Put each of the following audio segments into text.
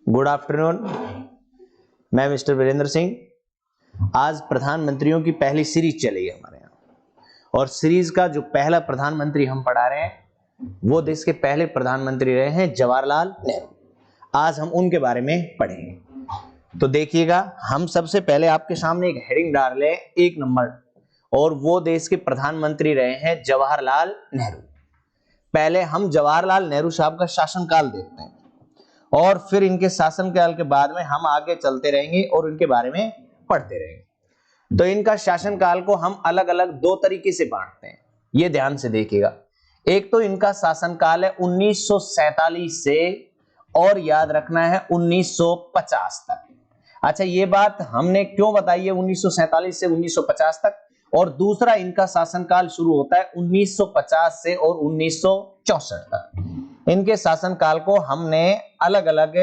Good afternoon. मैं mister Virendra Singh. आज प्रधानमंत्रियों की पहली सीरीज चलेगी हमारे यहाँ, और सीरीज का जो पहला प्रधानमंत्री हम पढ़ा रहे हैं वो देश के पहले प्रधानमंत्री रहे हैं जवाहरलाल नेहरू। आज हम उनके बारे में पढ़ेंगे। तो देखिएगा, हम सबसे पहले आपके सामने एक हेडिंग डाल रहे हैं 1 नंबर, और वो देश के प्रधानमंत्री रहे हैं जवाहरलाल नेहरू। पहले हम जवाहरलाल नेहरू साहब का शासनकाल देखते हैं और फिर इनके शासनकाल के बाद में हम आगे चलते रहेंगे और इनके बारे में पढ़ते रहेंगे। तो इनका शासनकाल को हम अलग अलग 2 तरीके से बांटते हैं, ये ध्यान से देखिएगा। एक तो इनका शासनकाल है 1947 से, और याद रखना है 1950 तक। अच्छा, ये बात हमने क्यों बताई है 1947 से 1950 तक, और दूसरा इनका शासनकाल शुरू होता है 1950 से और 1964 तक। इनके शासनकाल को हमने अलग अलग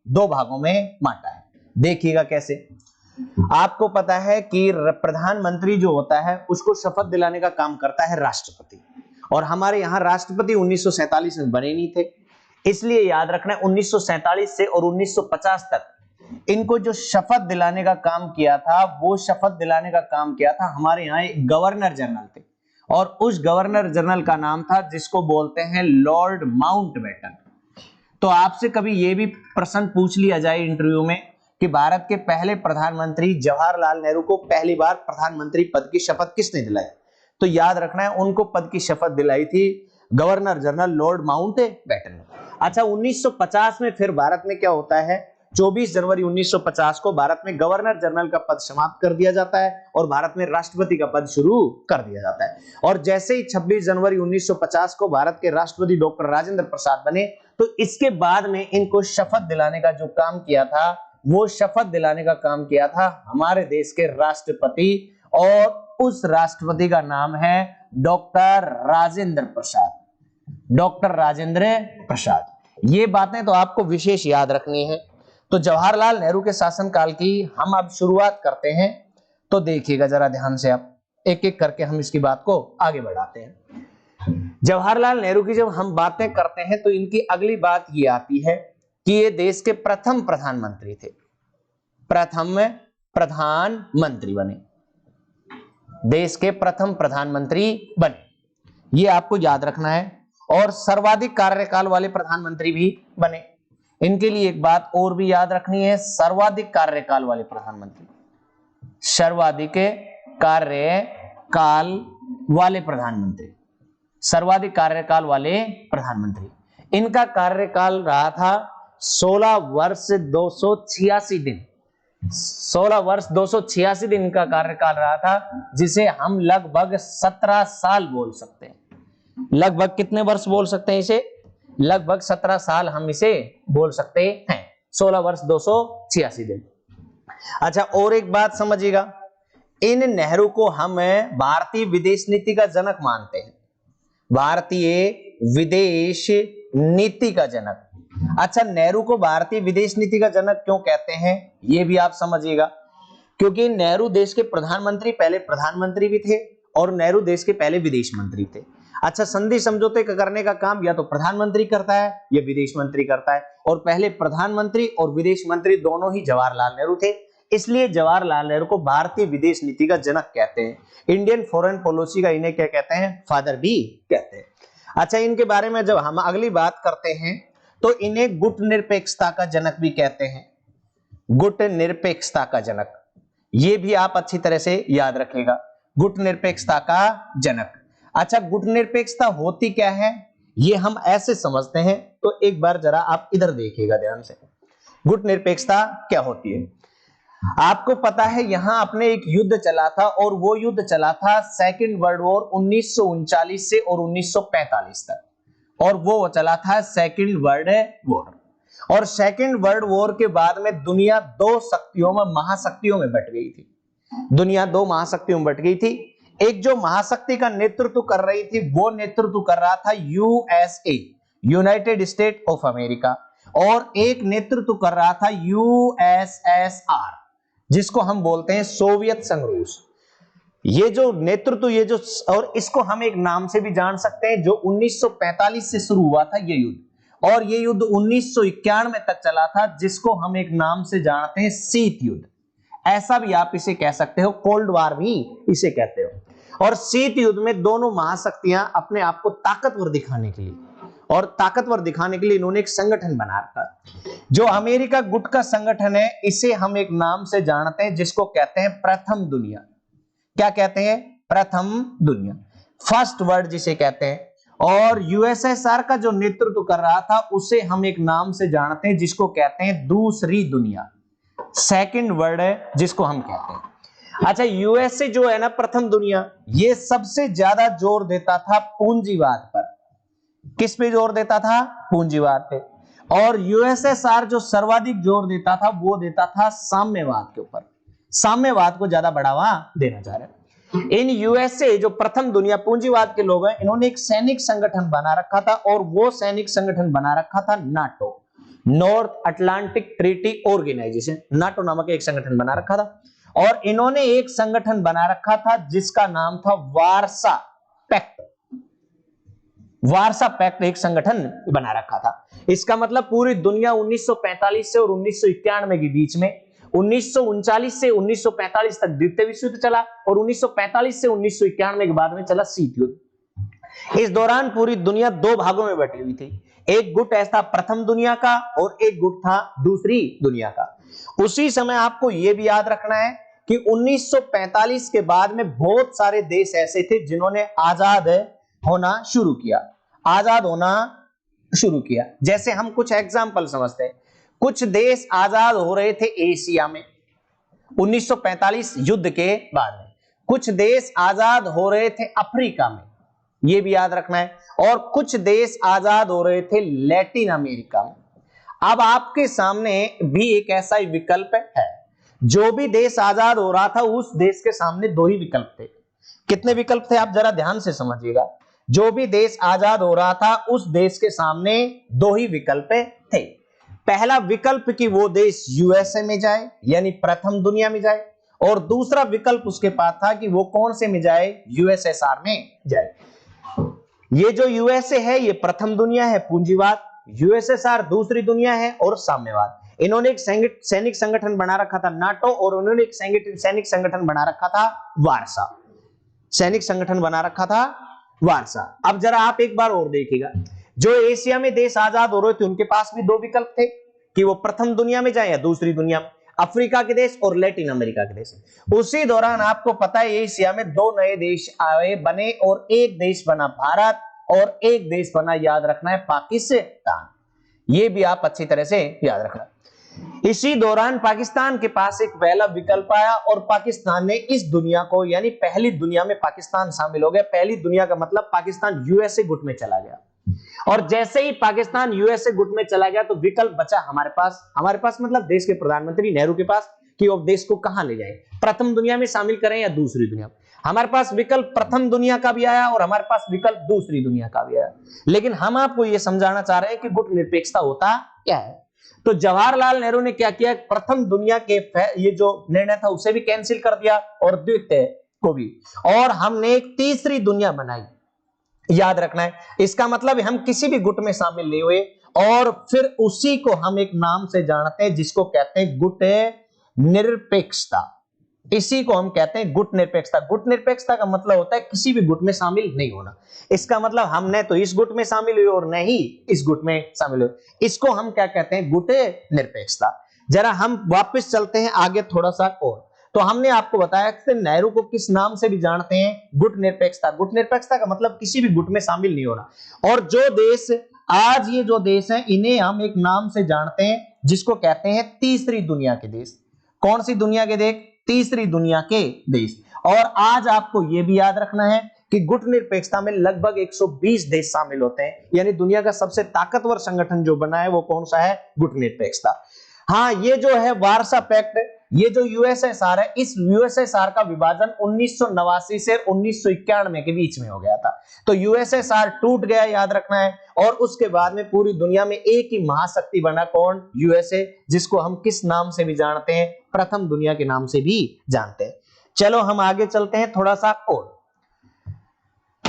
2 भागों में बांटा है। देखिएगा कैसे। आपको पता है कि प्रधानमंत्री जो होता है उसको शपथ दिलाने का काम करता है राष्ट्रपति, और हमारे यहाँ राष्ट्रपति 1947 में बने नहीं थे, इसलिए याद रखना है 1947 से और 1950 तक इनको जो शपथ दिलाने का काम किया था, वो शपथ दिलाने का काम किया था हमारे यहाँ एक गवर्नर जनरल थे, और उस गवर्नर जनरल का नाम था जिसको बोलते हैं लॉर्ड माउंटबेटन। तो आपसे कभी ये भी प्रश्न पूछ लिया जाए इंटरव्यू में कि भारत के पहले प्रधानमंत्री जवाहरलाल नेहरू को पहली बार प्रधानमंत्री पद की शपथ किसने दिलाई, तो याद रखना है उनको पद की शपथ दिलाई थी गवर्नर जनरल लॉर्ड माउंटबेटन ने। अच्छा, 1950 में फिर भारत में क्या होता है, 24 जनवरी 1950 को भारत में गवर्नर जनरल का पद समाप्त कर दिया जाता है और भारत में राष्ट्रपति का पद शुरू कर दिया जाता है। और जैसे ही 26 जनवरी 1950 को भारत के राष्ट्रपति डॉक्टर राजेंद्र प्रसाद बने, तो इसके बाद में इनको शपथ दिलाने का जो काम किया था, वो शपथ दिलाने का काम किया था हमारे देश के राष्ट्रपति, और उस राष्ट्रपति का नाम है डॉक्टर राजेंद्र प्रसाद। डॉक्टर राजेंद्र प्रसाद। ये बातें तो आपको विशेष याद रखनी है। तो जवाहरलाल नेहरू के शासनकाल की हम अब शुरुआत करते हैं। तो देखिएगा जरा ध्यान से, आप एक एक करके हम इसकी बात को आगे बढ़ाते हैं। जवाहरलाल नेहरू की जब हम बातें करते हैं तो इनकी अगली बात ये आती है कि ये देश के प्रथम प्रधानमंत्री थे। प्रथम प्रधानमंत्री बने, देश के प्रथम प्रधानमंत्री बने, ये आपको याद रखना है। और सर्वाधिक कार्यकाल वाले प्रधानमंत्री भी बने। इनके लिए एक बात और भी याद रखनी है, सर्वाधिक कार्यकाल वाले प्रधानमंत्री, सर्वाधिक कार्यकाल वाले प्रधानमंत्री, सर्वाधिक कार्यकाल वाले प्रधानमंत्री। इनका कार्यकाल रहा था 16 वर्ष 286 दिन। 16 वर्ष 286 दिन का कार्यकाल रहा था, जिसे हम लगभग 17 साल बोल सकते हैं। लगभग कितने वर्ष बोल सकते हैं इसे? लगभग 17 साल हम इसे बोल सकते हैं। 16 वर्ष 286 दिन। अच्छा, और एक बात समझिएगा, इन नेहरू को हम भारतीय विदेश नीति का जनक मानते हैं। भारतीय विदेश नीति का जनक। अच्छा, नेहरू को भारतीय विदेश नीति का जनक क्यों कहते हैं, ये भी आप समझिएगा, क्योंकि नेहरू देश के प्रधानमंत्री, पहले प्रधानमंत्री भी थे, और नेहरू देश के पहले विदेश मंत्री थे। अच्छा, संधि समझौते करने का काम या तो प्रधानमंत्री करता है या विदेश मंत्री करता है, और पहले प्रधानमंत्री और विदेश मंत्री दोनों ही जवाहरलाल नेहरू थे, इसलिए जवाहरलाल नेहरू को भारतीय विदेश नीति का जनक कहते हैं। इंडियन फॉरेन पॉलिसी का इन्हें क्या कहते हैं? फादर भी कहते हैं। अच्छा, इनके बारे में जब हम अगली बात करते हैं तो इन्हें गुट निरपेक्षता का जनक भी कहते हैं। गुट निरपेक्षता का जनक, ये भी आप अच्छी तरह से याद रखिएगा, गुट निरपेक्षता का जनक। अच्छा, गुट निरपेक्षता होती क्या है, ये हम ऐसे समझते हैं, तो एक बार जरा आप इधर देखिएगा ध्यान से। गुट निरपेक्षता क्या होती है? आपको पता है यहां अपने एक युद्ध चला था, और वो युद्ध चला था सेकेंड वर्ल्ड वॉर 1939 से और 1945 तक, और वो चला था सेकेंड वर्ल्ड वॉर। और सेकेंड वर्ल्ड वॉर के बाद में दुनिया 2 शक्तियों में, महाशक्तियों में बट गई थी। दुनिया 2 महाशक्तियों में बट गई थी। एक जो महाशक्ति का नेतृत्व कर रही थी, वो नेतृत्व कर रहा था USA, United state of America, और एक नेतृत्व कर रहा था यूएसएसआर, जिसको हम बोलते हैं सोवियत संघ रूस। ये जो नेतृत्व, ये जो, और इसको हम एक नाम से भी जान सकते हैं, जो 1945 से शुरू हुआ था ये युद्ध, और ये युद्ध 1991 तक चला था, जिसको हम एक नाम से जानते हैं शीत युद्ध। ऐसा भी आप इसे कह सकते हो, कोल्ड वार भी इसे कहते हो। और शीत युद्ध में दोनों महाशक्तियां अपने आप को ताकतवर दिखाने के लिए इन्होंने एक संगठन बना रखा। जो अमेरिका गुट का संगठन है, इसे हम एक नाम से जानते हैं जिसको कहते हैं प्रथम दुनिया। क्या कहते हैं? प्रथम दुनिया, फर्स्ट वर्ल्ड जिसे कहते हैं। और यूएसएसआर का जो नेतृत्व कर रहा था, उसे हम एक नाम से जानते हैं जिसको कहते हैं दूसरी दुनिया, सेकंड वर्ल्ड है जिसको हम कहते हैं। अच्छा, यूएसए जो है ना, प्रथम दुनिया, ये सबसे ज्यादा जोर देता था पूंजीवाद पर। किस पे जोर देता था? पूंजीवाद पे। और यूएसएसआर जो सर्वाधिक जोर देता था, वो देता था साम्यवाद के ऊपर। साम्यवाद को ज्यादा बढ़ावा देना चाह रहे। इन यूएसए जो प्रथम दुनिया पूंजीवाद के लोग हैं, इन्होंने एक सैनिक संगठन बना रखा था, और वो सैनिक संगठन बना रखा था NATO, North Atlantic Treaty Organization. NATO नामक एक संगठन बना रखा था। और इन्होंने एक संगठन बना रखा था जिसका नाम था वारसा पैक्ट। वारसा पैक्ट एक संगठन बना रखा था। इसका मतलब पूरी दुनिया 1945 से और 1991 के बीच में, 1939 से 1945 तक द्वितीय विश्व युद्ध चला, और 1945 से 1991 के बाद में चला शीत युद्ध। इस दौरान पूरी दुनिया दो भागों में बटी हुई थी। एक गुट ऐसा प्रथम दुनिया का, और एक गुट था दूसरी दुनिया का। उसी समय आपको यह भी याद रखना है कि 1945 के बाद में बहुत सारे देश ऐसे थे जिन्होंने आजाद होना शुरू किया। जैसे हम कुछ एग्जाम्पल समझते हैं। कुछ देश आजाद हो रहे थे एशिया में 1945 युद्ध के बाद में। कुछ देश आजाद हो रहे थे अफ्रीका में, यह भी याद रखना है। और कुछ देश आजाद हो रहे थे लैटिन अमेरिका में। अब आपके सामने भी एक ऐसा ही विकल्प है। जो भी देश आजाद हो रहा था, उस देश के सामने दो ही विकल्प थे। कितने विकल्प थे? आप जरा ध्यान से समझिएगा। जो भी देश आजाद हो रहा था, उस देश के सामने दो ही विकल्प थे। पहला विकल्प कि वो देश यूएसए में जाए, यानी प्रथम दुनिया में जाए, और दूसरा विकल्प उसके पास था कि वो कौन से में जाए? यूएसएसआर में जाए। ये जो यूएसए है, ये प्रथम दुनिया है, पूंजीवाद। यूएसएसआर दूसरी दुनिया है और साम्यवाद। इन्होंने एक सैनिक संगठन बना रखा था नाटो, और उन्होंने एक सैनिक संगठन बना रखा था वारसा। सैनिक संगठन बना रखा था वारसा। अब जरा आप एक बार और देखिएगा। जो एशिया में देश आजाद हो रहे थे, उनके पास भी दो विकल्प थे कि वो प्रथम दुनिया में जाए या दूसरी दुनिया में। अफ्रीका के देश और लैटिन अमेरिका के देश। उसी दौरान आपको पता है एशिया में दो नए देश बने, और एक देश बना भारत, और एक देश बना, याद रखना है, पाकिस्तान। ये भी आप अच्छी तरह से याद रखना। इसी दौरान पाकिस्तान के पास एक पहला विकल्प आया, और पाकिस्तान ने इस दुनिया को, यानी पहली दुनिया में पाकिस्तान शामिल हो गया। पहली दुनिया का मतलब पाकिस्तान यूएसए गुट में चला गया। और जैसे ही पाकिस्तान यूएसए गुट में चला गया, तो विकल्प बचा हमारे पास मतलब देश के प्रधानमंत्री नेहरू के पास, कि वो देश को कहां ले जाए, प्रथम दुनिया में शामिल करें या दूसरी दुनिया में। हमारे पास विकल्प प्रथम दुनिया का भी आया, और हमारे पास विकल्प दूसरी दुनिया का भी आया। लेकिन हम आपको यह समझाना चाह रहे हैं कि गुट निरपेक्षता होता क्या है। तो जवाहरलाल नेहरू ने क्या किया? प्रथम दुनिया के ये जो निर्णय था, उसे भी कैंसिल कर दिया, और द्वितीय को भी। और हमने एक तीसरी दुनिया बनाई, याद रखना है। इसका मतलब हम किसी भी गुट में शामिल नहीं हुए, और फिर उसी को हम एक नाम से जानते हैं जिसको कहते हैं गुट निरपेक्षता। इसी को हम कहते हैं गुट निरपेक्षता। गुट निरपेक्षता का मतलब होता है किसी भी गुट में शामिल नहीं होना। इसका मतलब हम न तो इस गुट में शामिल हुए और न ही इस गुट में शामिल हुए। इसको हम क्या कहते हैं? गुट निरपेक्षता। जरा हम वापस चलते हैं आगे थोड़ा सा और। तो हमने आपको बताया कि नेहरू को किस नाम से भी जानते हैं? गुट निरपेक्षता। गुट निरपेक्षता का मतलब किसी भी गुट में शामिल नहीं होना। और जो देश आज ये जो देश है, इन्हें हम एक नाम से जानते हैं जिसको कहते हैं तीसरी दुनिया के देश। कौन सी दुनिया के देश? तीसरी दुनिया के देश। और आज आपको यह भी याद रखना है कि गुट निरपेक्षता में लगभग 120 देश शामिल होते हैं, यानी दुनिया का सबसे ताकतवर संगठन जो बना है वो कौन सा है? गुट निरपेक्षता। हाँ, ये जो है वारसा पैक्ट, ये जो यूएसएसआर है, इस यूएसएसआर का विभाजन 1989 से 1991 के बीच में हो गया था। तो यूएसएसआर टूट गया, याद रखना है। और उसके बाद में पूरी दुनिया में एक ही महाशक्ति बना, कौन? यूएसए, जिसको हम किस नाम से भी जानते हैं? प्रथम दुनिया के नाम से भी जानते हैं। चलो हम आगे चलते हैं थोड़ा सा और।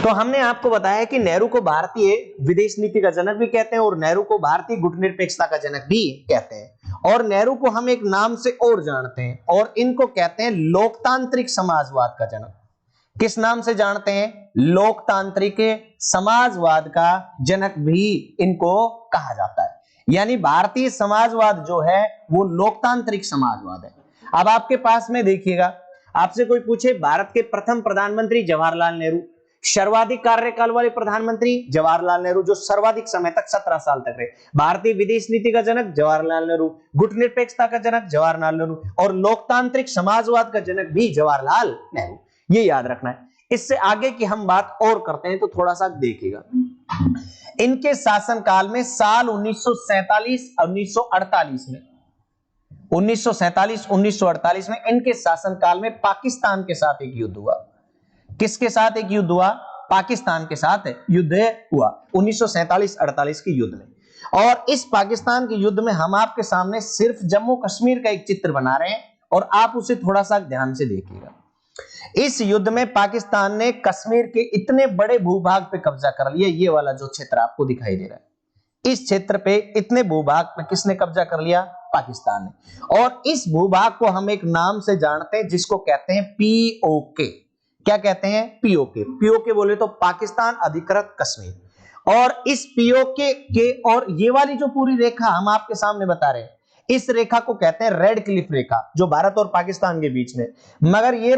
तो हमने आपको बताया कि नेहरू को भारतीय विदेश नीति का जनक भी कहते हैं और नेहरू को भारतीय गुटनिरपेक्षता का जनक भी कहते हैं। और नेहरू को हम एक नाम से और जानते हैं और इनको कहते हैं लोकतांत्रिक समाजवाद का जनक। किस नाम से जानते हैं? लोकतांत्रिक समाजवाद का जनक भी इनको कहा जाता है। यानी भारतीय समाजवाद जो है वो लोकतांत्रिक समाजवाद है। अब आपके पास में देखिएगा, आपसे कोई पूछे भारत के प्रथम प्रधानमंत्री जवाहरलाल नेहरू, सर्वाधिक कार्यकाल वाले प्रधानमंत्री जवाहरलाल नेहरू जो सर्वाधिक समय तक 17 साल तक रहे, भारतीय विदेश नीति का जनक जवाहरलाल नेहरू, गुटनिरपेक्षता का जनक जवाहरलाल नेहरू और लोकतांत्रिक समाजवाद का जनक भी जवाहरलाल नेहरू। ये याद रखना है। इससे आगे की हम बात और करते हैं तो थोड़ा सा देखिएगा। इनके शासनकाल में साल 1947-1948 में 1947-1948 में इनके शासनकाल में पाकिस्तान के साथ एक युद्ध हुआ। किसके साथ एक युद्ध हुआ? पाकिस्तान के साथ युद्ध हुआ 1947-48 के युद्ध में। और इस पाकिस्तान के युद्ध में हम आपके सामने सिर्फ जम्मू कश्मीर का एक चित्र बना रहे हैं और आप उसे थोड़ा सा ध्यान से देखिएगा। इस युद्ध में पाकिस्तान ने कश्मीर के इतने बड़े भूभाग पे कब्जा कर लिया, ये वाला जो क्षेत्र आपको दिखाई दे रहा है, इस क्षेत्र पे इतने भूभाग पे किसने कब्जा कर लिया? पाकिस्तान ने। और इस भूभाग को हम एक नाम से जानते हैं जिसको कहते हैं पीओके। क्या कहते हैं? पीओके। पीओके बोले तो पाकिस्तान अधिकृत कश्मीर। और इस पीओके के और ये वाली जो पूरी रेखा हम आपके सामने बता रहे हैं, इस रेखा को कहते हैं रेड क्लिफ रेखा, जो भारत और पाकिस्तान के बीच में। मगर ये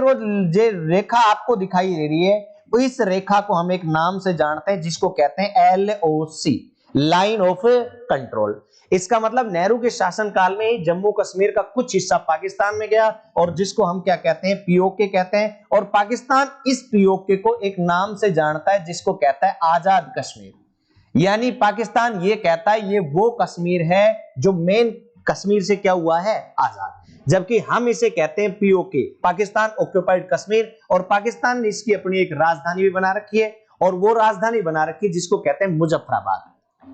रेखा आपको दिखाई दे रही है, तो इस रेखा को हम एक नाम से जानते हैं जिसको कहते हैं LOC, लाइन ऑफ कंट्रोल। इसका मतलब नेहरू के शासनकाल में जम्मू कश्मीर का कुछ हिस्सा पाकिस्तान में गया और जिसको हम क्या कहते हैं? पीओके कहते हैं। और पाकिस्तान इस पीओके को एक नाम से जानता है जिसको कहता है आजाद कश्मीर। यानी पाकिस्तान ये कहता है ये वो कश्मीर है जो मेन कश्मीर से क्या हुआ है? आजाद। जबकि हम इसे कहते हैं पीओके, पाकिस्तान ऑक्युपाइड कश्मीर। और पाकिस्तान ने इसकी अपनी एक राजधानी भी बना रखी है और वो राजधानी बना रखी है जिसको कहते हैं मुजफ्फराबाद।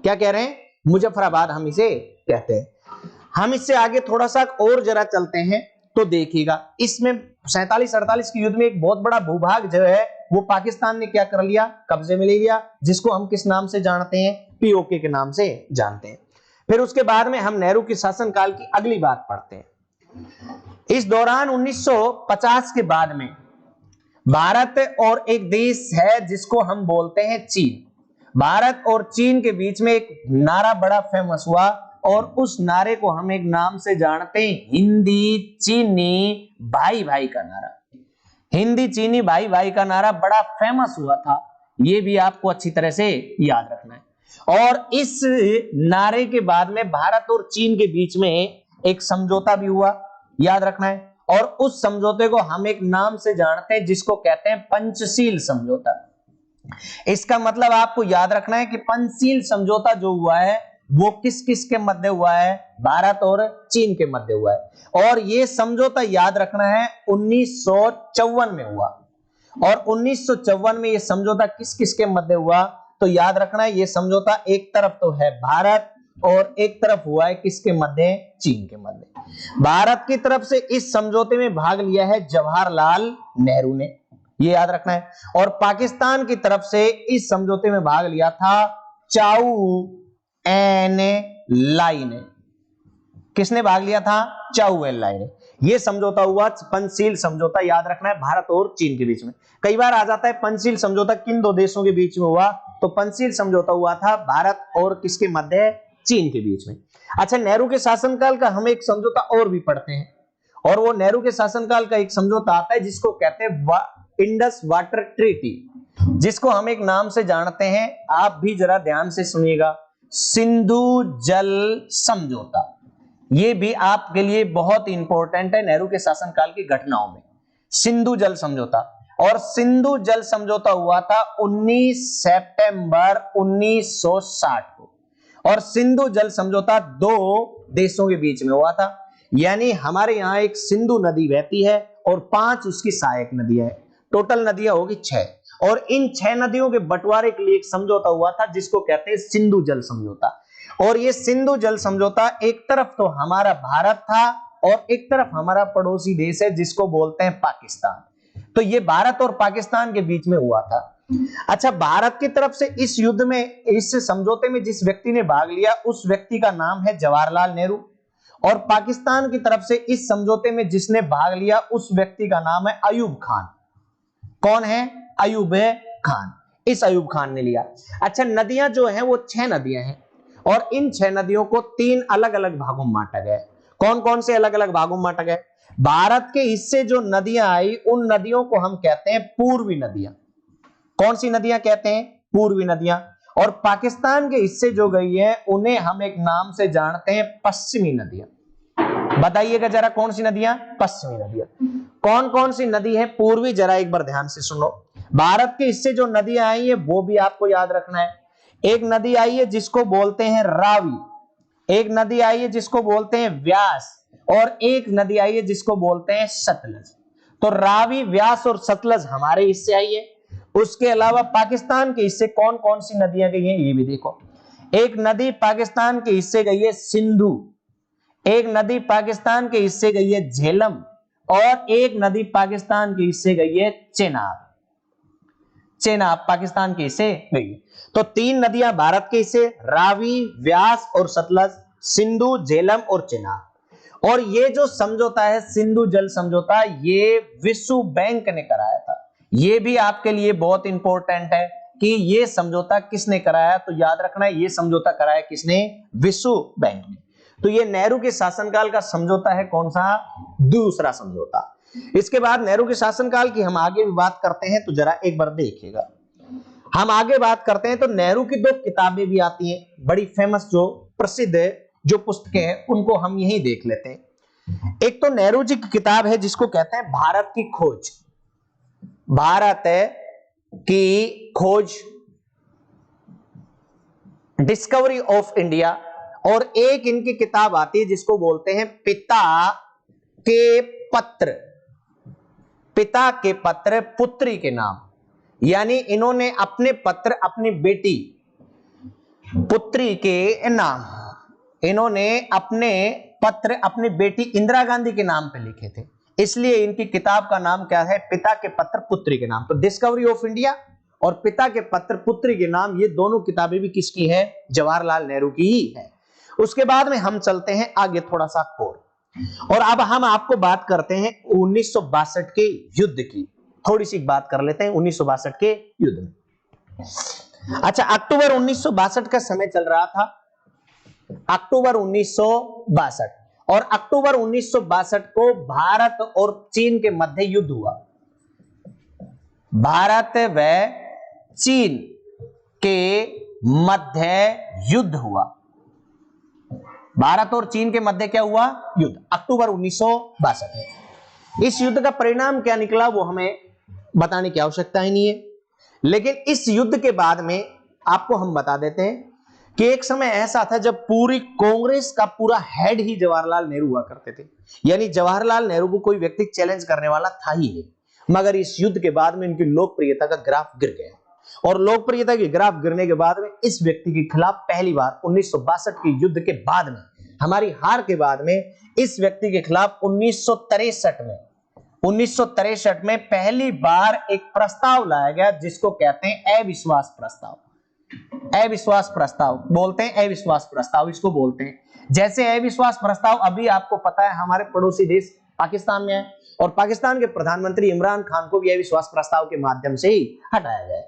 क्या कह रहे हैं? मुजफ्फराबाद हम इसे कहते हैं। हम इससे आगे थोड़ा सा और जरा चलते हैं तो देखिएगा, इसमें 47-48 के युद्ध में एक बहुत बड़ा भूभाग जो है वो पाकिस्तान ने क्या कर लिया? कब्जे में ले लिया, जिसको हम किस नाम से जानते हैं? पीओके के नाम से जानते हैं। फिर उसके बाद में हम नेहरू के शासनकाल की अगली बात पढ़ते हैं। इस दौरान 1950 के बाद में भारत और एक देश है जिसको हम बोलते हैं चीन। भारत और चीन के बीच में एक नारा बड़ा फेमस हुआ और उस नारे को हम एक नाम से जानते हैं हिंदी चीनी भाई भाई का नारा। हिंदी चीनी भाई भाई का नारा बड़ा फेमस हुआ था, ये भी आपको अच्छी तरह से याद रखना है। और इस नारे के बाद में भारत और चीन के बीच में एक समझौता भी हुआ, याद रखना है। और उस समझौते को हम एक नाम से जानते हैं जिसको कहते हैं पंचशील समझौता। इसका मतलब आपको याद रखना है कि पंचशील समझौता जो हुआ है वो किस किस के मध्य हुआ है? भारत और चीन के मध्य हुआ है। और ये समझौता याद रखना है 1954 में हुआ। और 1954 में ये समझौता किस किस के मध्य हुआ? तो याद रखना है ये समझौता एक तरफ तो है भारत और एक तरफ हुआ है किसके मध्य? चीन के मध्य। भारत की तरफ से इस समझौते में भाग लिया है जवाहरलाल नेहरू ने, ये याद रखना है। और पाकिस्तान की तरफ से इस समझौते में भाग लिया था चाउ एन लाई ने। किसने भाग लिया था? चाउ एन लाई ने। यह समझौता हुआ पंचशील समझौता, याद रखना है, भारत और चीन के बीच में। कई बार आ जाता है पंचशील समझौता किन दो देशों के बीच में हुआ? तो पंचशील समझौता हुआ था भारत और किसके मध्य? चीन के बीच में। अच्छा, नेहरू के शासनकाल का हम एक समझौता और भी पढ़ते हैं और वो नेहरू के शासनकाल का एक समझौता आता है जिसको कहते हैं इंडस वाटर ट्रीटी, जिसको हम एक नाम से जानते हैं, आप भी जरा ध्यान से सुनिएगा, सिंधु जल समझौता। ये भी आपके लिए बहुत इंपॉर्टेंट है नेहरू के शासनकाल की घटनाओं में, सिंधु जल समझौता। और सिंधु जल समझौता हुआ था 19 सितंबर 1960 को। और सिंधु जल समझौता दो देशों के बीच में हुआ था। यानी हमारे यहाँ एक सिंधु नदी बहती है और 5 उसकी सहायक नदियां हैं, टोटल नदियां होगी 6। और इन 6 नदियों के बंटवारे के लिए एक समझौता हुआ था जिसको कहते हैं सिंधु जल समझौता। और ये सिंधु जल समझौता एक तरफ तो हमारा भारत था और एक तरफ हमारा पड़ोसी देश है जिसको बोलते हैं पाकिस्तान। तो ये भारत और पाकिस्तान के बीच में हुआ था। अच्छा, भारत की तरफ से इस युद्ध में, इस समझौते में जिस व्यक्ति ने भाग लिया उस व्यक्ति का नाम है जवाहरलाल नेहरू, और पाकिस्तान की तरफ से इस समझौते में जिसने भाग लिया उस व्यक्ति का नाम है अयूब खान। कौन है? अयूब खान। इस अयूब खान ने लिया। अच्छा, नदियां जो हैं वो 6 नदियां हैं और इन 6 नदियों को 3 अलग अलग भागों में बांटा गया है। कौन कौन से अलग अलग भागों में बांटा गया? भारत के हिस्से जो नदियां आई उन नदियों को हम कहते हैं पूर्वी नदियां। कौन सी नदियां कहते हैं? पूर्वी नदियां। और पाकिस्तान के हिस्से जो गई है उन्हें हम एक नाम से जानते हैं पश्चिमी नदियां। बताइएगा जरा कौन सी नदियां? पश्चिमी नदियां। कौन कौन सी नदी है पूर्वी? जरा एक बार ध्यान से सुनो। भारत के हिस्से जो नदियां आई है वो भी आपको याद रखना है। एक नदी आई है जिसको बोलते हैं रावी, एक नदी आई है जिसको बोलते हैं व्यास, और एक नदी आई है जिसको बोलते हैं सतलज। तो रावी, व्यास और सतलज हमारे हिस्से आई है। उसके अलावा पाकिस्तान के हिस्से कौन कौन सी नदियां गई हैं ये भी देखो। एक नदी पाकिस्तान के हिस्से गई है सिंधु, एक नदी पाकिस्तान के हिस्से गई है झेलम, और एक नदी पाकिस्तान के हिस्से गई है चेनाब। चेनाब पाकिस्तान के हिस्से गई है। तो 3 नदियां भारत के हिस्से, रावी, व्यास और सतलज, सिंधु, झेलम और चेनाब। और ये जो समझौता है सिंधु जल समझौता, ये विश्व बैंक ने कराया था। ये भी आपके लिए बहुत इंपॉर्टेंट है कि ये समझौता किसने कराया। तो याद रखना है ये समझौता कराया किसने? विश्व बैंक ने। तो ये नेहरू के शासनकाल का समझौता है। कौन सा? दूसरा समझौता। इसके बाद नेहरू के शासनकाल की हम आगे भी बात करते हैं, तो जरा एक बार देखिएगा। हम आगे बात करते हैं तो नेहरू की 2 किताबें भी आती हैं, बड़ी फेमस, जो प्रसिद्ध जो पुस्तकें हैं उनको हम यही देख लेते हैं। एक तो नेहरू जी की किताब है जिसको कहते हैं भारत की खोज, भारत की खोज, डिस्कवरी ऑफ इंडिया। और एक इनकी किताब आती है जिसको बोलते हैं पिता के पत्र, पिता के पत्र पुत्री के नाम। यानी इन्होंने अपने पत्र अपनी बेटी पुत्री के नाम, इन्होंने अपने पत्र अपनी बेटी इंदिरा गांधी के नाम पे लिखे थे, इसलिए इनकी किताब का नाम क्या है? पिता के पत्र पुत्री के नाम। तो डिस्कवरी ऑफ इंडिया और पिता के पत्र पुत्री के नाम, ये दोनों किताबें भी किसकी है? जवाहरलाल नेहरू की ही है। उसके बाद में हम चलते हैं आगे थोड़ा सा और अब हम आपको बात करते हैं 1962 के युद्ध की। थोड़ी सी बात कर लेते हैं 1962 के युद्ध में। अच्छा, अक्टूबर 1962 का समय चल रहा था, अक्टूबर 1962, और अक्टूबर 1962 को भारत और चीन के मध्य युद्ध हुआ। भारत व चीन के मध्य युद्ध हुआ। भारत और चीन के मध्य क्या हुआ? युद्ध, अक्टूबर 1962 में। इस युद्ध का परिणाम क्या निकला वो हमें बताने की आवश्यकता ही नहीं है, लेकिन इस युद्ध के बाद में आपको हम बता देते हैं कि एक समय ऐसा था जब पूरी कांग्रेस का पूरा हेड ही जवाहरलाल नेहरू हुआ करते थे। यानी जवाहरलाल नेहरू को कोई व्यक्ति चैलेंज करने वाला था ही नहीं। मगर इस युद्ध के बाद में इनकी लोकप्रियता का ग्राफ गिर गया, और लोकप्रियता के ग्राफ गिरने के बाद में इस व्यक्ति के खिलाफ पहली बार 1962 के युद्ध के बाद में, हमारी हार के बाद में, इस व्यक्ति के खिलाफ 1963 में पहली बार एक प्रस्ताव लाया गया जिसको कहते हैं अविश्वास प्रस्ताव। अविश्वास प्रस्ताव बोलते हैं, अविश्वास प्रस्ताव इसको बोलते हैं। जैसे अविश्वास प्रस्ताव अभी आपको पता है हमारे पड़ोसी देश पाकिस्तान में है, और पाकिस्तान के प्रधानमंत्री इमरान खान को भी अविश्वास प्रस्ताव के माध्यम से ही हटाया गया।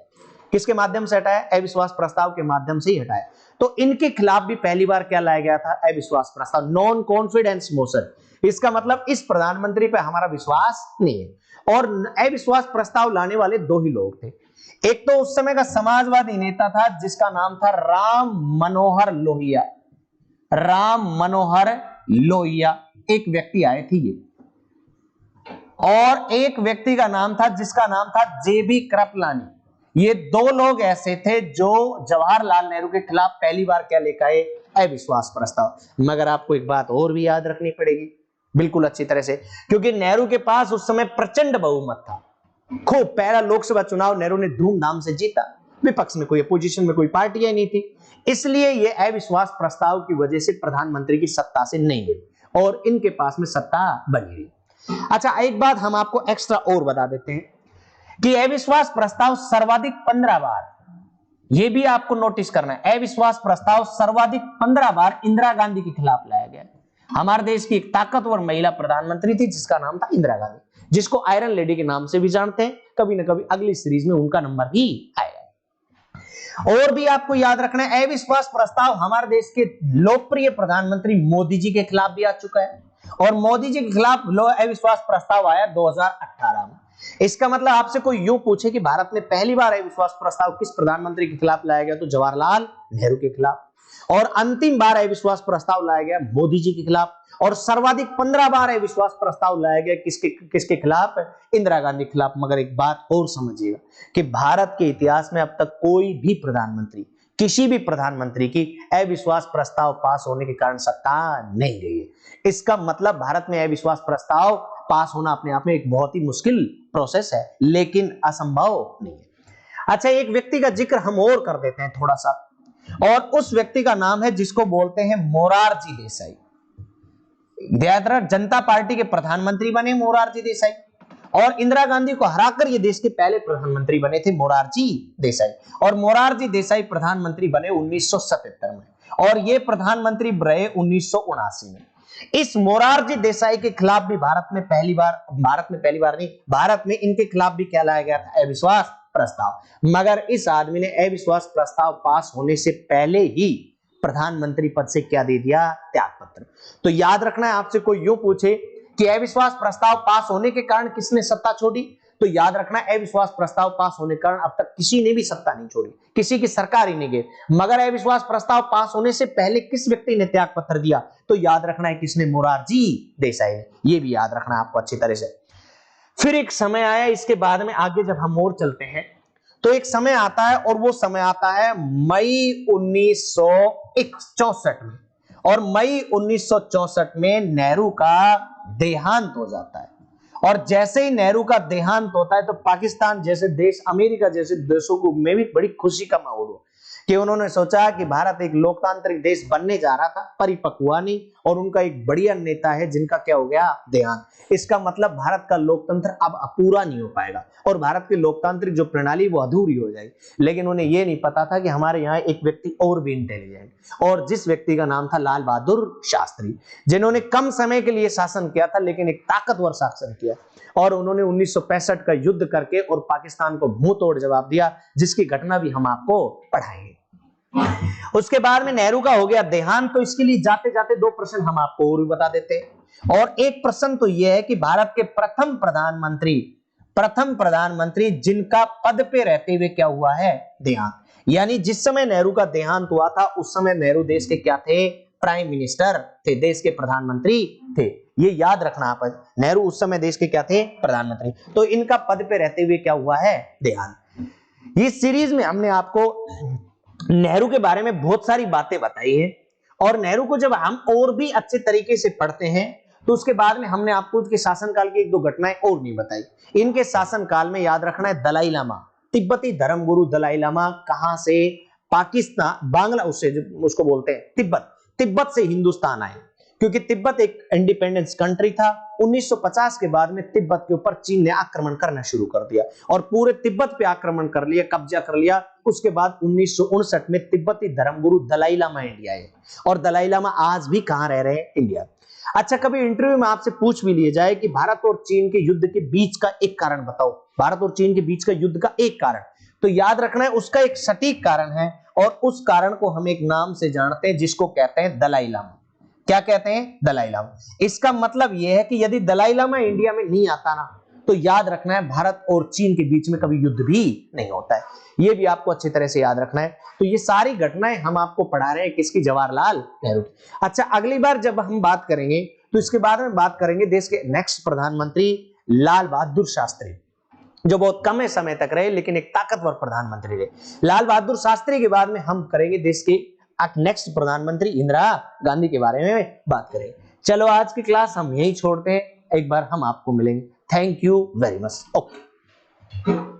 किसके माध्यम से हटाया? अविश्वास प्रस्ताव के माध्यम से ही हटाया। तो इनके खिलाफ भी पहली बार क्या लाया गया था? अविश्वास प्रस्ताव, नॉन कॉन्फिडेंस मोशन। इसका मतलब इस प्रधानमंत्री पे हमारा विश्वास नहीं है। और अविश्वास प्रस्ताव लाने वाले 2 ही लोग थे। एक तो उस समय का समाजवादी नेता था जिसका नाम था राम मनोहर लोहिया। राम मनोहर लोहिया एक व्यक्ति आए थे ये, और एक व्यक्ति का नाम था जिसका नाम था जेबी कृपलानी। ये 2 लोग ऐसे थे जो जवाहरलाल नेहरू के खिलाफ पहली बार क्या लेकर आए? अविश्वास प्रस्ताव। मगर आपको एक बात और भी याद रखनी पड़ेगी बिल्कुल अच्छी तरह से, क्योंकि नेहरू के पास उस समय प्रचंड बहुमत था। खूब पहला लोकसभा चुनाव नेहरू ने धूमधाम से जीता, विपक्ष में कोई अपोजिशन में कोई पार्टियां नहीं थी, इसलिए ये अविश्वास प्रस्ताव की वजह से प्रधानमंत्री की सत्ता से नहीं गई और इनके पास में सत्ता बनी रही। अच्छा, एक बात हम आपको एक्स्ट्रा और बता देते हैं। कि अविश्वास प्रस्ताव सर्वाधिक 15 बार, यह भी आपको नोटिस करना है, अविश्वास प्रस्ताव सर्वाधिक 15 बार इंदिरा गांधी के खिलाफ लाया गया। हमारे देश की एक ताकतवर महिला प्रधानमंत्री थी जिसका नाम था इंदिरा गांधी, जिसको आयरन लेडी के नाम से भी जानते हैं। कभी ना कभी अगली सीरीज में उनका नंबर भी आएगा। और भी आपको याद रखना है, अविश्वास प्रस्ताव हमारे देश के लोकप्रिय प्रधानमंत्री मोदी जी के खिलाफ भी आ चुका है, और मोदी जी के खिलाफ अविश्वास प्रस्ताव आया 2018 में। इसका मतलब आपसे कोई यूं पूछे कि भारत में पहली बार अविश्वास प्रस्ताव किस प्रधानमंत्री के खिलाफ लाया गया, तो जवाहरलाल नेहरू के खिलाफ, और अंतिम बार अविश्वास प्रस्ताव लाया गया मोदी जी के खिलाफ, और सर्वाधिक 15 बार अविश्वास प्रस्ताव लाया गया किसके खिलाफ, इंदिरा गांधी के खिलाफ। मगर एक बात और समझिएगा कि भारत के इतिहास में अब तक कोई भी प्रधानमंत्री, किसी भी प्रधानमंत्री की अविश्वास प्रस्ताव पास होने के कारण सत्ता नहीं गई है। इसका मतलब भारत में अविश्वास प्रस्ताव पास होना अपने आप में एक बहुत ही मुश्किल प्रोसेस है, लेकिन असंभव नहीं है। अच्छा, एक व्यक्ति का जिक्र हम और कर देते हैं थोड़ा सा, और उस व्यक्ति का नाम है जिसको बोलते हैं मोरारजी देसाई। जनता पार्टी के प्रधानमंत्री बने मोरारजी देसाई, और इंदिरा गांधी को हराकर ये देश के पहले प्रधानमंत्री बने थे मोरारजी देसाई। और मोरारजी देसाई प्रधानमंत्री बने 1977 में, और ये प्रधानमंत्री रहे 1979 में। इस मोरारजी देसाई के खिलाफ भी भारत में इनके खिलाफ भी क्या लाया गया था, अविश्वास प्रस्ताव। मगर इस आदमी ने अविश्वास प्रस्ताव पास होने से पहले ही प्रधानमंत्री पद से क्या दे दिया, त्यागपत्र। तो याद रखना है, आपसे कोई यूं पूछे कि अविश्वास प्रस्ताव पास होने के कारण किसने सत्ता छोड़ी, तो याद रखना है अविश्वास प्रस्ताव पास होने के कारण अब तक किसी ने भी सत्ता नहीं छोड़ी, किसी की सरकार ही नहीं गई। मगर अविश्वास प्रस्ताव पास होने से पहले किस व्यक्ति ने त्याग पत्र दिया, तो याद रखना है किसने, मोरारजी देसाई ने। यह भी याद रखना है आपको अच्छी तरह से। फिर एक समय आया, इसके बाद में आगे जब हम और चलते हैं तो एक समय आता है, और वो समय आता है मई 1964 में। और मई 1964 में नेहरू का देहांत हो जाता है, और जैसे ही नेहरू का देहांत होता है तो पाकिस्तान जैसे देश, अमेरिका जैसे देशों को में भी बड़ी खुशी का माहौल हुआ कि उन्होंने सोचा कि भारत एक लोकतांत्रिक देश बनने जा रहा था, परिपक्व हुआ नहीं, और उनका एक बढ़िया नेता है जिनका क्या हो गया, देहांत। इसका मतलब भारत का लोकतंत्र अब पूरा नहीं हो पाएगा, और भारत की लोकतांत्रिक जो प्रणाली वो अधूरी हो जाएगी। लेकिन उन्हें यह नहीं पता था कि हमारे यहाँ एक व्यक्ति और भी इंटेलिजेंट, और जिस व्यक्ति का नाम था लाल बहादुर शास्त्री, जिन्होंने कम समय के लिए शासन किया था लेकिन एक ताकतवर शासन किया, और उन्होंने 1965 का युद्ध करके और पाकिस्तान को मुंह तोड़ जवाब दिया, जिसकी घटना भी हम आपको पढ़ाएंगे। उसके बाद में नेहरू का हो गया देहांत, तो इसके लिए जाते जाते 2 प्रश्न हम आपको और भी बता देते हैं। और एक प्रश्न तो यह है कि भारत के प्रथम प्रधानमंत्री जिनका पद पे रहते हुए क्या हुआ है, देहांत। यानी जिस समय नेहरू का देहांत हुआ था उस समय नेहरू देश के क्या थे, प्राइम मिनिस्टर थे, देश के प्रधानमंत्री थे। ये याद रखना आप, नेहरू उस समय देश के क्या थे, प्रधानमंत्री। तो इनका पद पे रहते हुए क्या हुआ है, देहांत। इस सीरीज में हमने आपको नेहरू के बारे में बहुत सारी बातें बताई है, और नेहरू को जब हम और भी अच्छे तरीके से पढ़ते हैं तो उसके बाद में हमने आपको उनके शासनकाल की 1-2 घटनाएं और नहीं बताई। इनके शासनकाल में याद रखना है, दलाई लामा, तिब्बती धर्मगुरु दलाई लामा कहां से, पाकिस्तान, बांग्ला, उसको बोलते हैं तिब्बत से हिंदुस्तान आए, क्योंकि तिब्बत एक इंडिपेंडेंस कंट्री था। 1950 के बाद में तिब्बत के ऊपर चीन ने आक्रमण करना शुरू कर दिया, और पूरे तिब्बत पे आक्रमण कर लिया, कब्जा कर लिया। उसके बाद 1959 में तिब्बती धर्मगुरु दलाई लामा इंडिया आए, और दलाई लामा आज भी कहां रह रहे हैं, इंडिया। अच्छा, कभी इंटरव्यू में आपसे पूछ भी लिया जाए कि भारत और चीन के युद्ध के बीच का एक कारण बताओ, भारत और चीन के बीच का युद्ध का एक कारण, तो याद रखना है उसका एक सटीक कारण है, और उस कारण को हम एक नाम से जानते हैं जिसको कहते हैं दलाई लामा। क्या कहते हैं, दलाई लामा। इसका मतलब यह है कि यदि दलाई लामा इंडिया में नहीं आता ना, तो याद रखना है भारत और चीन के बीच में कभी युद्ध भी नहीं होता है। यह भी आपको अच्छी तरह से याद रखना है। तो ये सारी घटनाएं हम आपको पढ़ा रहे हैं किसकी, जवाहरलाल नेहरू। अच्छा, अगली बार जब हम बात करेंगे तो इसके बारे में बात करेंगे देश के नेक्स्ट प्रधानमंत्री लाल बहादुर शास्त्री, जो बहुत कम समय तक रहे लेकिन एक ताकतवर प्रधानमंत्री रहे। लाल बहादुर शास्त्री के बाद में हम करेंगे देश के नेक्स्ट प्रधानमंत्री इंदिरा गांधी के बारे में बात करेंगे। चलो, आज की क्लास हम यही छोड़ते हैं, एक बार हम आपको मिलेंगे। Thank you very much. Okay.